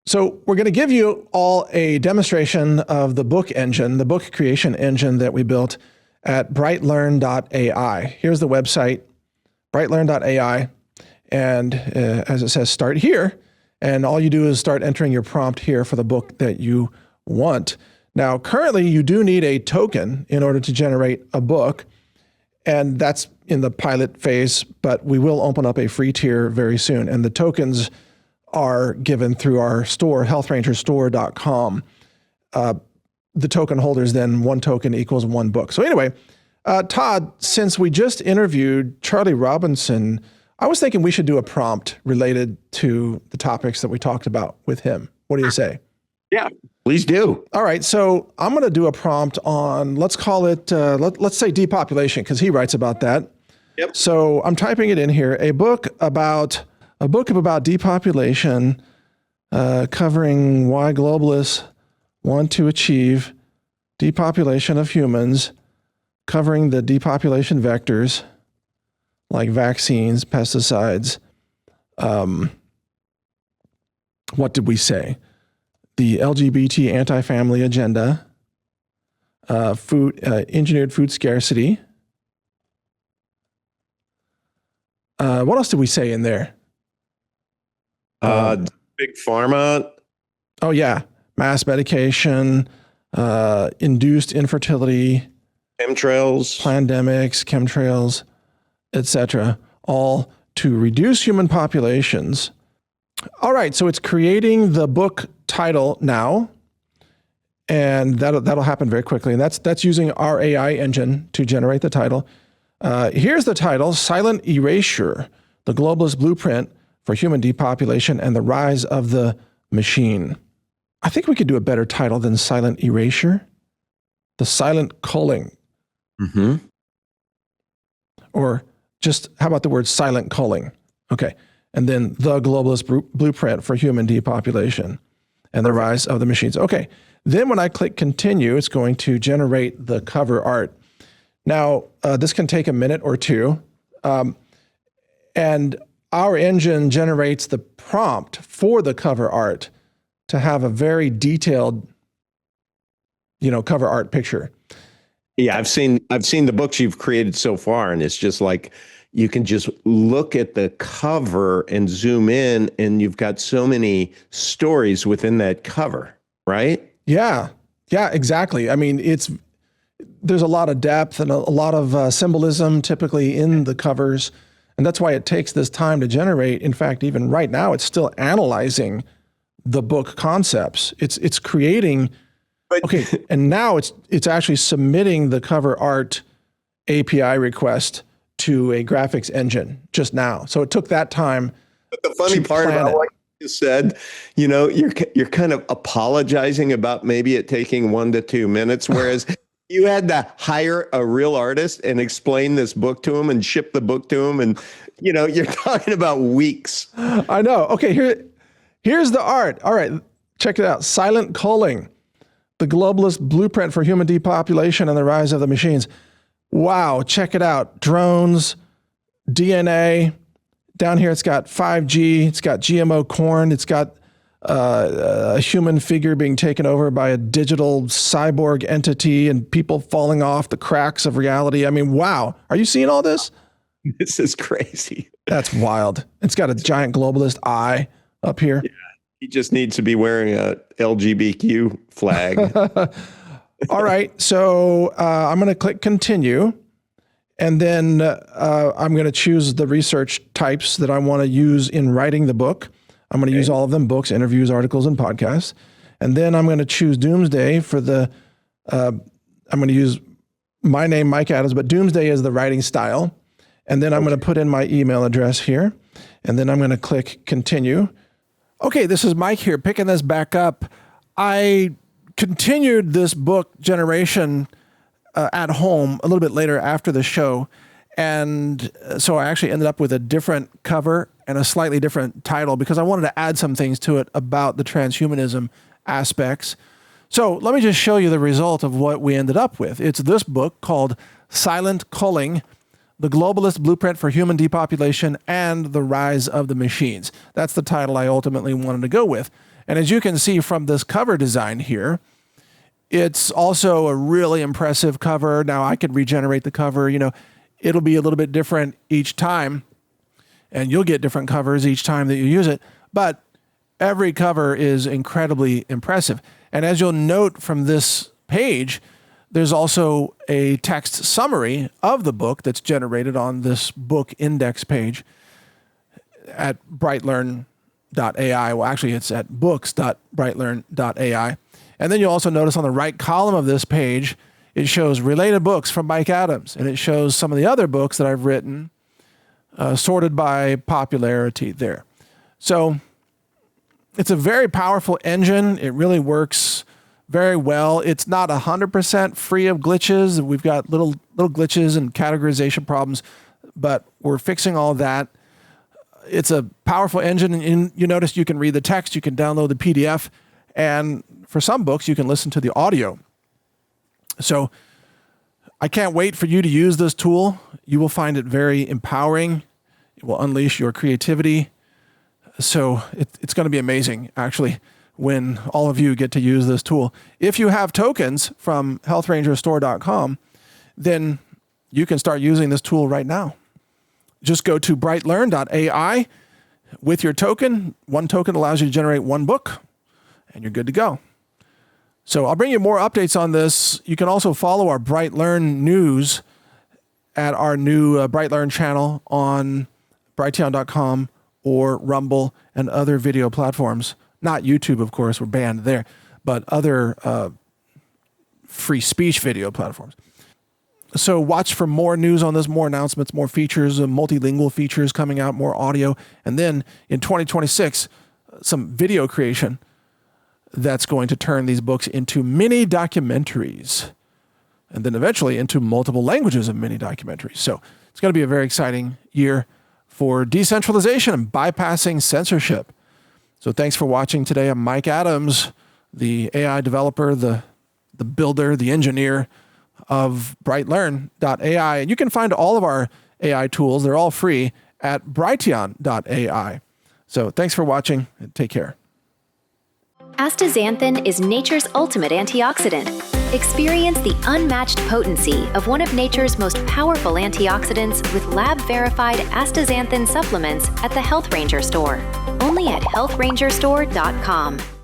So we're going to give you all a demonstration of the book engine, the book creation engine that we built at Brightlearn.ai. Here's the website, Brightlearn.ai. And as it says, start here. And all you do is start entering your prompt here for the book that you want. Now, currently, you do need a token in order to generate a book. And that's in the pilot phase, but we will open up a free tier very soon. And the tokens are given through our store, healthrangerstore.com. The token holders, then one token equals one book. So anyway, Todd, since we just interviewed Charlie Robinson, I was thinking we should do a prompt related to the topics that we talked about with him. What do you say? Yeah, please do. All right. So I'm going to do a prompt on, let's call it, let's say depopulation, because he writes about that. Yep. So I'm typing it in here, a book about depopulation, covering why globalists want to achieve depopulation of humans, covering the depopulation vectors like vaccines, pesticides. What did we say? The LGBT anti-family agenda, engineered food scarcity. What else did we say in there? Big pharma. Oh yeah, mass medication, induced infertility, Chemtrails, pandemics, chemtrails, etc., all to reduce human populations. All right, so it's creating the book title now, and that'll happen very quickly. And that's using our AI engine to generate the title. Here's the title: Silent Erasure: The Globalist Blueprint for Human Depopulation and the Rise of the Machine. I think we could do a better title than Silent Erasure. The Silent Culling. Mm-hmm. Or just, how about the word silent culling? Okay. And then the globalist blueprint for human depopulation and the rise of the machines. Okay. Then when I click continue, it's going to generate the cover art. Now, this can take a minute or two. And our engine generates the prompt for the cover art to have a very detailed, cover art picture. Yeah, I've seen the books you've created so far, and it's just like you can just look at the cover and zoom in, and you've got so many stories within that cover, right? Yeah, exactly. I mean, there's a lot of depth and a lot of symbolism typically in the covers, and that's why it takes this time to generate. In fact, even right now, it's still analyzing the book concepts. It's creating. Okay, and now it's actually submitting the cover art API request to a graphics engine just now. So it took that time. But the funny part about what you said, you're kind of apologizing about maybe it taking 1 to 2 minutes, whereas you had to hire a real artist and explain this book to him and ship the book to him, and you're talking about weeks. I know. Okay, here's the art. All right, check it out. Silent Culling: The Globalist Blueprint for Human Depopulation and the Rise of the Machines. Wow, check it out. Drones, DNA. Down here it's got 5G, it's got GMO corn, it's got a human figure being taken over by a digital cyborg entity and people falling off the cracks of reality. I mean, wow. Are you seeing all this? This is crazy. That's wild. It's got a giant globalist eye up here. Yeah. He just needs to be wearing a LGBTQ flag. All right. So I'm going to click continue. And then I'm going to choose the research types that I want to use in writing the book. I'm going to use all of them: books, interviews, articles, and podcasts. And then I'm going to choose Doomsday for I'm going to use my name, Mike Adams, but Doomsday is the writing style. And then I'm going to put in my email address here. And then I'm going to click continue. Okay, this is Mike here, picking this back up. I continued this book generation at home a little bit later after the show. And so I actually ended up with a different cover and a slightly different title because I wanted to add some things to it about the transhumanism aspects. So let me just show you the result of what we ended up with. It's this book called Silent Culling: The Globalist Blueprint for Human Depopulation and the Rise of the Machines. That's the title I ultimately wanted to go with. And as you can see from this cover design here, it's also a really impressive cover. Now, I could regenerate the cover. It'll be a little bit different each time, and you'll get different covers each time that you use it. But every cover is incredibly impressive. And as you'll note from this page, there's also a text summary of the book that's generated on this book index page at Brightlearn.ai. Well, actually, it's at books.brightlearn.ai. And then you'll also notice on the right column of this page, it shows related books from Mike Adams, and it shows some of the other books that I've written sorted by popularity there. So it's a very powerful engine. It really works very well. It's not 100% free of glitches. We've got little glitches and categorization problems, but we're fixing all that. It's a powerful engine, and you notice you can read the text, you can download the PDF, and for some books, you can listen to the audio. So I can't wait for you to use this tool. You will find it very empowering. It will unleash your creativity. So it's going to be amazing, actually, when all of you get to use this tool. If you have tokens from healthrangerstore.com, then you can start using this tool right now. Just go to brightlearn.ai with your token. One token allows you to generate one book, and you're good to go. So I'll bring you more updates on this. You can also follow our Brightlearn news at our new Brightlearn channel on brighteon.com or Rumble and other video platforms. Not YouTube, of course, we're banned there, but other free speech video platforms. So watch for more news on this, more announcements, more features, multilingual features coming out, more audio. And then in 2026, some video creation that's going to turn these books into mini documentaries, and then eventually into multiple languages of mini documentaries. So it's going to be a very exciting year for decentralization and bypassing censorship. So thanks for watching today. I'm Mike Adams, the AI developer, the builder, the engineer of Brightlearn.ai. And you can find all of our AI tools, they're all free, at Brighteon.ai. So thanks for watching, and take care. Astaxanthin is nature's ultimate antioxidant. Experience the unmatched potency of one of nature's most powerful antioxidants with lab-verified astaxanthin supplements at the Health Ranger store. Only at healthrangerstore.com.